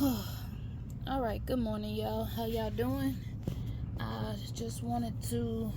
All right, good morning, y'all. How y'all doing? I just wanted to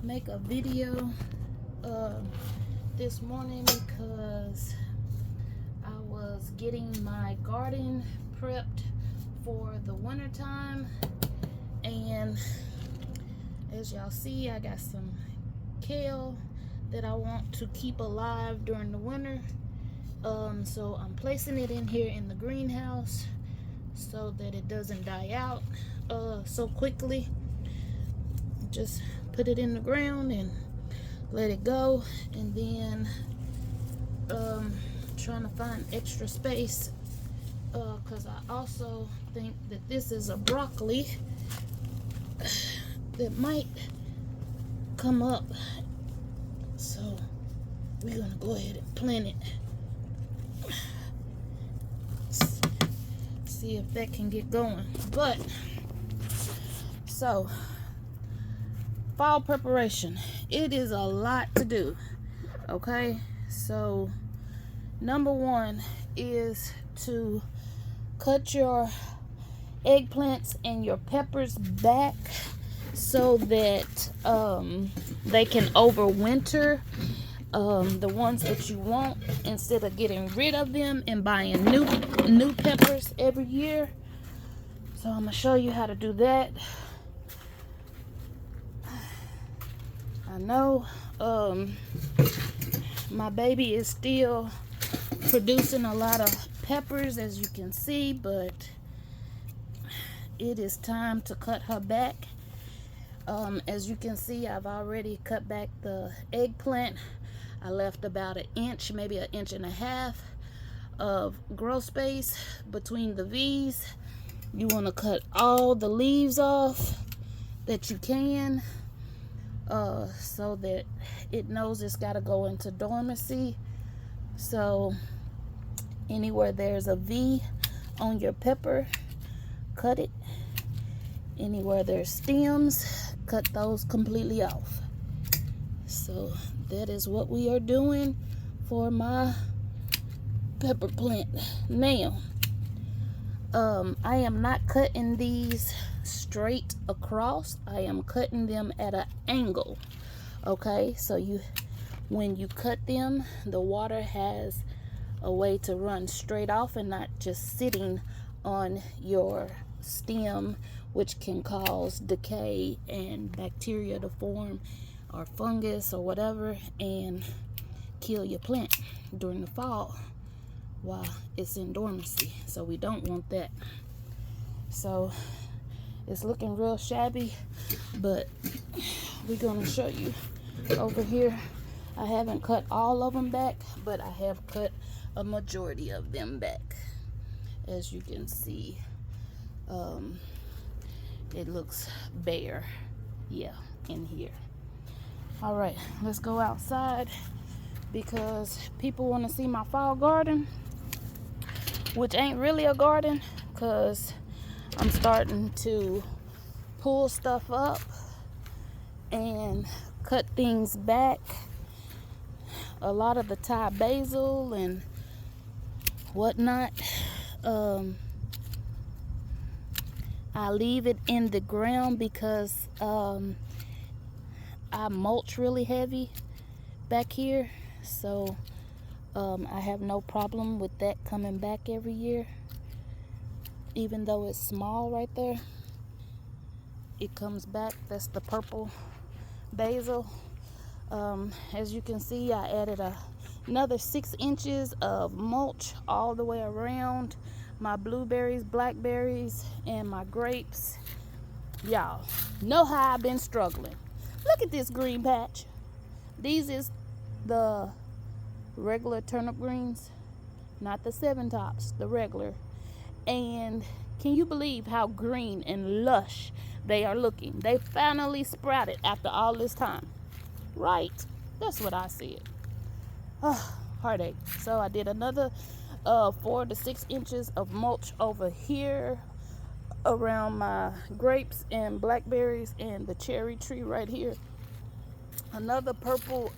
make a video this morning because I was getting my garden prepped for the winter time, and as y'all see, I got some kale that I want to keep alive during the winter. So I'm placing it in here in the greenhouse so that it doesn't die out so quickly. Just put it in the ground and let it go, and then trying to find extra space because I also think that this is a broccoli that might come up, so we're gonna go ahead and plant it. See if that can get going. But so fall preparation, it is a lot to do. Okay, so number one is to cut your eggplants and your peppers back so that they can overwinter. The ones that you want, instead of getting rid of them and buying new peppers every year. So I'm gonna show you how to do that. I know my baby is still producing a lot of peppers, as you can see, but it is time to cut her back. As you can see, I've already cut back the eggplant. I left about an inch, maybe an inch and a half of grow space between the V's. You want to cut all the leaves off that you can, so that it knows it's got to go into dormancy. So anywhere there's a V on your pepper, cut it. Anywhere there's stems, cut those completely off. So that is what we are doing for my pepper plant. Now, I am not cutting these straight across. I am cutting them at an angle. Okay, so when you cut them, the water has a way to run straight off and not just sitting on your stem, which can cause decay and bacteria to form, or fungus or whatever, and kill your plant during the fall while it's in dormancy. So we don't want that. So it's looking real shabby, but we're gonna show you over here. I haven't cut all of them back, but I have cut a majority of them back. As you can see, it looks bare, yeah, in here. All right, let's go outside because people want to see my fall garden, which ain't really a garden, because I'm starting to pull stuff up and cut things back. A lot of the Thai basil and whatnot, I leave it in the ground because I mulch really heavy back here, so I have no problem with that coming back every year. Even though it's small right there, it comes back. That's the purple basil. As you can see, I added another 6 inches of mulch all the way around my blueberries, blackberries, and my grapes. Y'all know how I've been struggling. Look at this green patch. These is the regular turnip greens, not the 7 tops, the regular. And can you believe how green and lush they are looking? They finally sprouted after all this time. Right? That's what I said. Heartache. So I did another 4 to 6 inches of mulch over here around my grapes and blackberries and the cherry tree right here. Another purple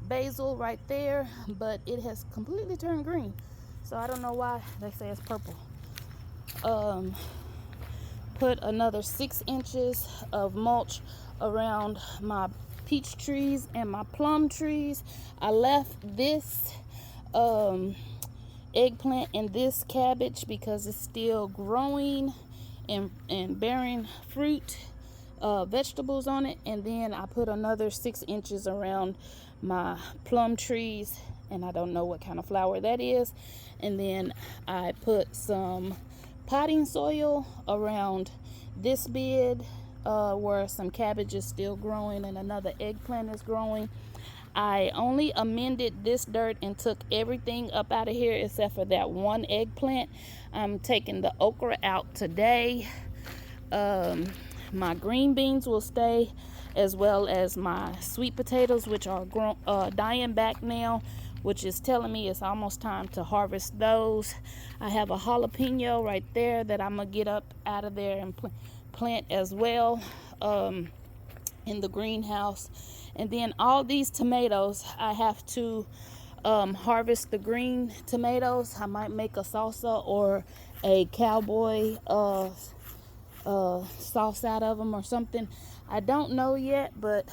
basil right there, but it has completely turned green, so I don't know why they say it's purple. put another 6 inches of mulch around my peach trees and my plum trees. I left this eggplant and this cabbage because it's still growing and bearing fruit, vegetables on it. And then I put another 6 inches around my plum trees, and I don't know what kind of flower that is. And then I put some potting soil around this bed where some cabbage is still growing and another eggplant is growing. I only amended this dirt and took everything up out of here except for that one eggplant. I'm taking the okra out today. My green beans will stay, as well as my sweet potatoes, which are dying back now, which is telling me it's almost time to harvest those. I have a jalapeno right there that I'm gonna get up out of there and plant as well in the greenhouse. And then all these tomatoes, I have to harvest the green tomatoes. I might make a salsa or a cowboy sauce out of them or something. I don't know yet, but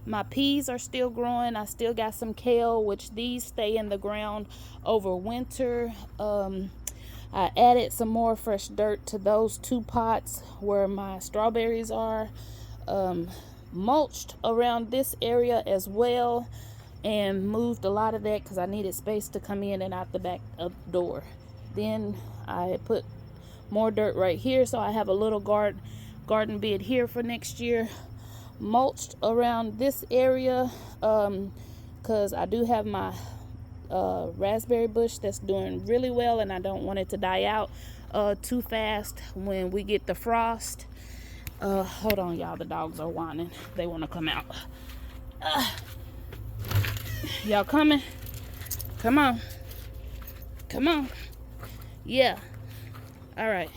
my peas are still growing. I still got some kale, which these stay in the ground over winter. I added some more fresh dirt to those 2 pots where my strawberries are. Mulched around this area as well, and moved a lot of that because I needed space to come in and out the back of the door. Then I put more dirt right here, so I have a little garden bed here for next year. Mulched around this area because I do have my raspberry bush that's doing really well, and I don't want it to die out too fast when we get the frost. Hold on, y'all, the dogs are whining. They want to come out. Y'all coming? Come on. Come on. Yeah. All right.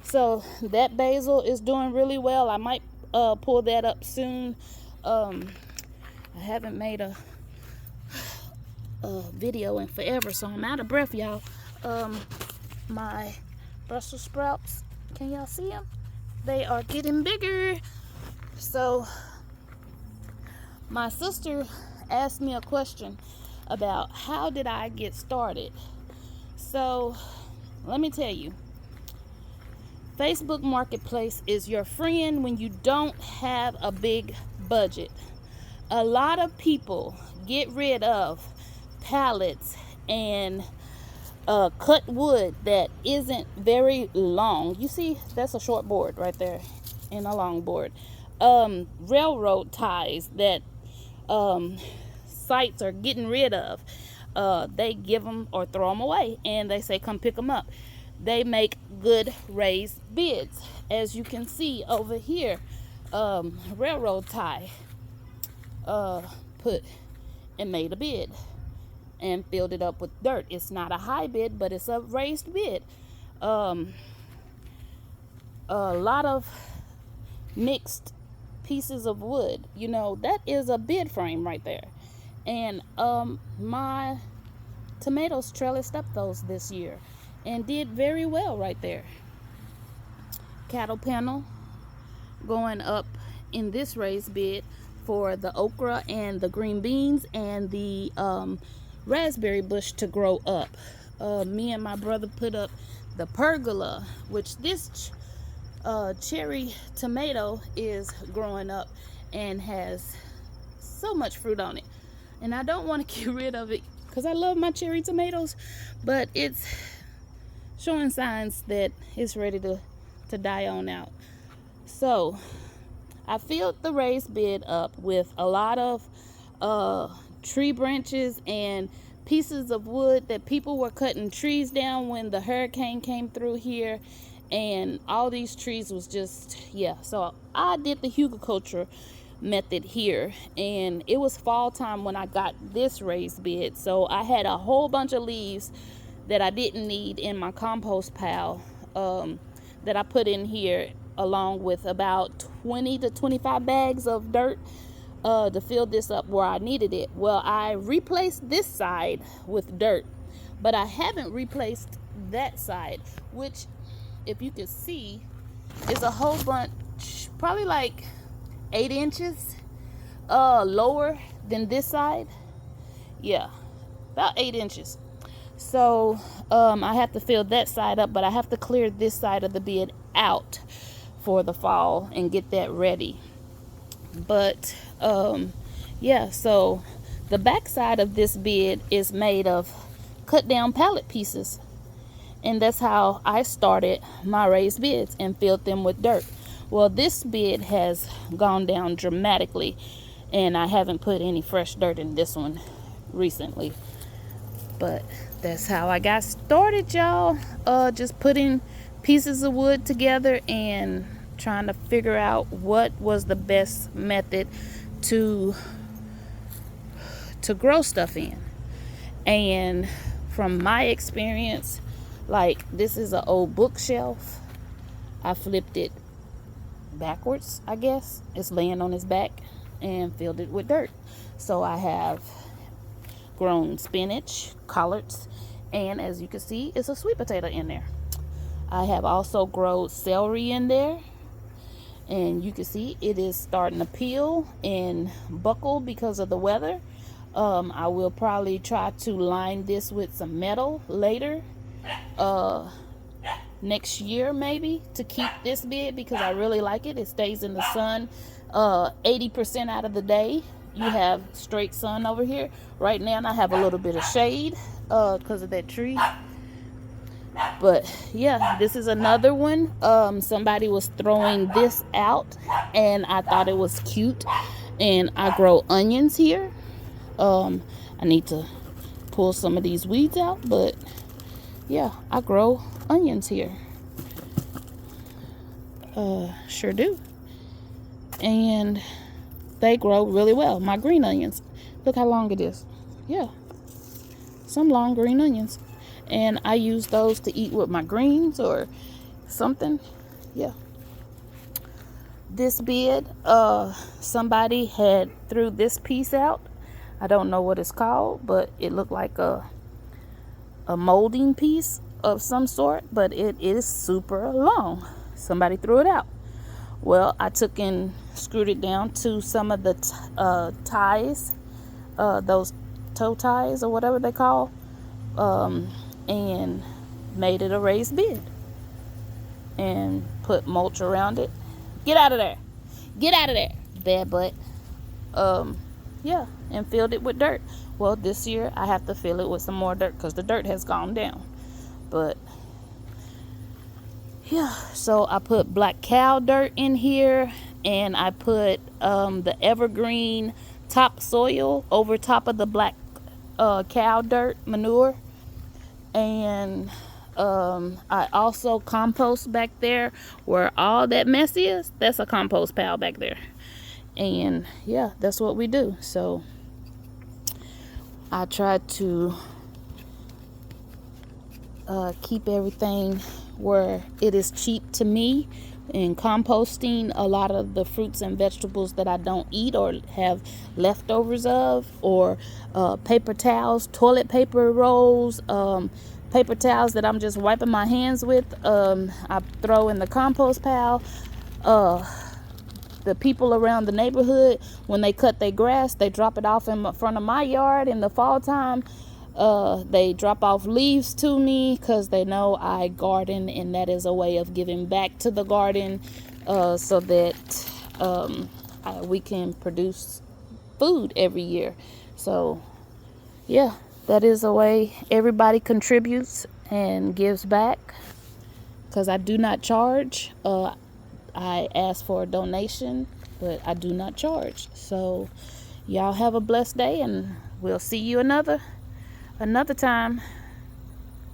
So that basil is doing really well. I might pull that up soon. I haven't made a video in forever, so I'm out of breath, y'all. My Brussels sprouts, can y'all see them? They are getting bigger. So my sister asked me a question about how did I get started. So let me tell you, Facebook Marketplace is your friend when you don't have a big budget. A lot of people get rid of pallets and cut wood that isn't very long. You see, that's a short board right there and a long board. Railroad ties that sites are getting rid of. They give them or throw them away, and they say come pick them up. They make good raised beds, as you can see over here. Railroad tie put and made a bed and filled it up with dirt. It's not a high bed, but it's a raised bed. A lot of mixed pieces of wood, you know, that is a bed frame right there. And my tomatoes trellised up those this year and did very well right there. Cattle panel going up in this raised bed for the okra and the green beans and the raspberry bush to grow up. Me and my brother put up the pergola, which this cherry tomato is growing up and has so much fruit on it. And I don't want to get rid of it because I love my cherry tomatoes, but it's showing signs that it's ready to die on out. So I filled the raised bed up with a lot of tree branches and pieces of wood that people were cutting trees down when the hurricane came through here, and all these trees was just, yeah. So I did the hugelkultur method here, and it was fall time when I got this raised bed, so I had a whole bunch of leaves that I didn't need in my compost pile that I put in here, along with about 20 to 25 bags of dirt to fill this up where I needed it. Well, I replaced this side with dirt, But I haven't replaced that side, which, if you could see, is a whole bunch, probably like 8 inches lower than this side. Yeah, about 8 inches. So I have to fill that side up, but I have to clear this side of the bed out for the fall and get that ready. But yeah, so the back side of this bed is made of cut down pallet pieces, and that's how I started my raised beds and filled them with dirt. Well, this bed has gone down dramatically, and I haven't put any fresh dirt in this one recently. But that's how I got started, y'all. Just putting pieces of wood together and trying to figure out what was the best method to grow stuff in. And from my experience, like, this is an old bookshelf. I flipped it backwards, I guess. It's laying on its back, and filled it with dirt. So I have grown spinach, collards, and as you can see, it's a sweet potato in there. I have also grown celery in there, and you can see it is starting to peel and buckle because of the weather. I will probably try to line this with some metal later, next year maybe, to keep this bed, because I really like it. It stays in the sun 80% out of the day. You have straight sun over here. Right now I have a little bit of shade because of that tree. But yeah, this is another one. Somebody was throwing this out, and I thought it was cute. And I grow onions here. I need to pull some of these weeds out, but yeah, I grow onions here. Sure do. And they grow really well. My green onions, look how long it is. Yeah, some long green onions, and I use those to eat with my greens or something. Yeah, this bed, somebody had threw this piece out. I don't know what it's called, but it looked like a molding piece of some sort, but it is super long. Somebody threw it out. Well, I took and screwed it down to some of the ties, those toe ties or whatever they call, and made it a raised bed and put mulch around it. Get out of there. Get out of there, bad butt. Yeah, and filled it with dirt. Well, this year I have to fill it with some more dirt because the dirt has gone down. But yeah, so I put black cow dirt in here, and I put the evergreen topsoil over top of the black cow dirt manure. And I also compost back there where all that mess is. That's a compost pile back there. And yeah, that's what we do. So I try to keep everything where it is cheap to me, and composting a lot of the fruits and vegetables that I don't eat or have leftovers of, or paper towels, toilet paper rolls, paper towels that I'm just wiping my hands with, I throw in the compost pile. The people around the neighborhood, when they cut their grass, they drop it off in front of my yard in the fall time. They drop off leaves to me because they know I garden, and that is a way of giving back to the garden, so that we can produce food every year. So yeah, that is a way everybody contributes and gives back, because I do not charge. I ask for a donation, but I do not charge. So y'all have a blessed day, and we'll see you another time.